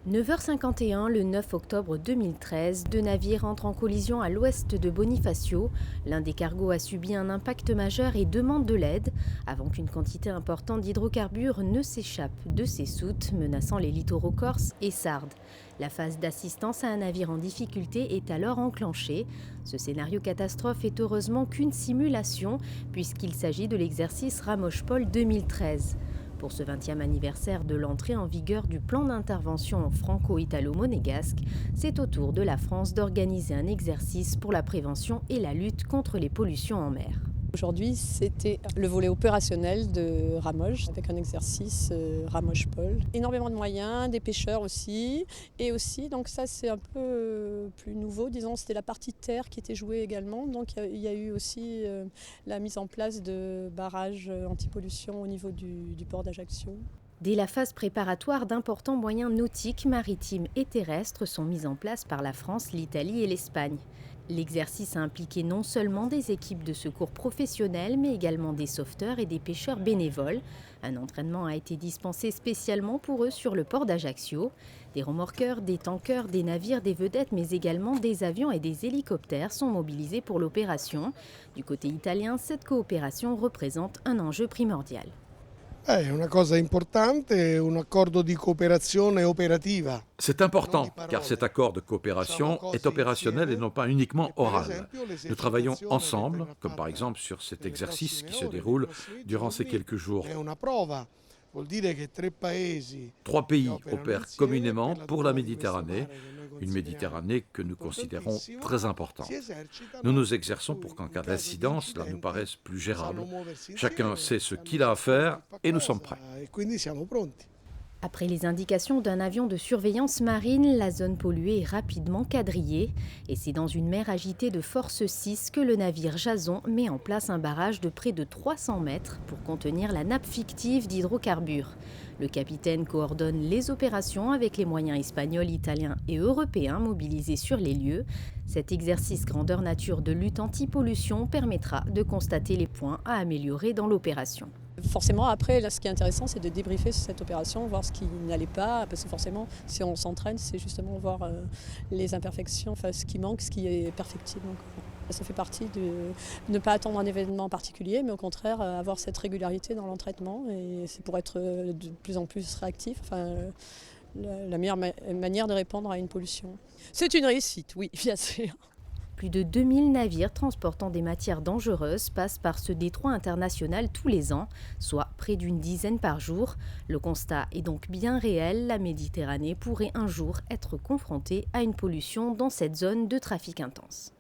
9h51, le 9 octobre 2013, deux navires entrent en collision à l'ouest de Bonifacio. L'un des cargos a subi un impact majeur et demande de l'aide avant qu'une quantité importante d'hydrocarbures ne s'échappe de ses soutes, menaçant les littoraux corses et sardes. La phase d'assistance à un navire en difficulté est alors enclenchée. Ce scénario catastrophe est heureusement qu'une simulation, puisqu'il s'agit de l'exercice Ramoche-Pol 2013. Pour ce 20e anniversaire de l'entrée en vigueur du plan d'intervention franco-italo-monégasque, c'est au tour de la France d'organiser un exercice pour la prévention et la lutte contre les pollutions en mer. Aujourd'hui, c'était le volet opérationnel de Ramoche, avec un exercice Ramoche-Pol. Énormément de moyens, des pêcheurs aussi. Et aussi, donc ça c'est un peu plus nouveau, disons, c'était la partie terre qui était jouée également. Donc il y a eu aussi la mise en place de barrages anti-pollution au niveau du port d'Ajaccio. Dès la phase préparatoire, d'importants moyens nautiques, maritimes et terrestres sont mis en place par la France, l'Italie et l'Espagne. L'exercice a impliqué non seulement des équipes de secours professionnelles, mais également des sauveteurs et des pêcheurs bénévoles. Un entraînement a été dispensé spécialement pour eux sur le port d'Ajaccio. Des remorqueurs, des tankers, des navires, des vedettes, mais également des avions et des hélicoptères sont mobilisés pour l'opération. Du côté italien, cette coopération représente un enjeu primordial. È una cosa importante, un accordo di cooperazione operativa. C'est important, car cet accord de coopération est opérationnel et non pas uniquement oral. Nous travaillons ensemble, comme par exemple sur cet exercice qui se déroule durant ces quelques jours. Trois pays opèrent communément pour la Méditerranée, une Méditerranée que nous considérons très importante. Nous nous exerçons pour qu'en cas d'incident, cela nous paraisse plus gérable. Chacun sait ce qu'il a à faire et nous sommes prêts. Après les indications d'un avion de surveillance marine, la zone polluée est rapidement quadrillée. Et c'est dans une mer agitée de force 6 que le navire Jason met en place un barrage de près de 300 mètres pour contenir la nappe fictive d'hydrocarbures. Le capitaine coordonne les opérations avec les moyens espagnols, italiens et européens mobilisés sur les lieux. Cet exercice grandeur nature de lutte anti-pollution permettra de constater les points à améliorer dans l'opération. Forcément, après, là, ce qui est intéressant, c'est de débriefer sur cette opération, voir ce qui n'allait pas, parce que forcément, si on s'entraîne, c'est justement voir les imperfections, enfin, ce qui manque, ce qui est perfectible encore. Ça fait partie de ne pas attendre un événement particulier, mais au contraire, avoir cette régularité dans l'entraînement, et c'est pour être de plus en plus réactif, enfin, la meilleure manière de répondre à une pollution. C'est une réussite, oui, bien sûr. Plus de 2000 navires transportant des matières dangereuses passent par ce détroit international tous les ans, soit près d'une dizaine par jour. Le constat est donc bien réel, la Méditerranée pourrait un jour être confrontée à une pollution dans cette zone de trafic intense.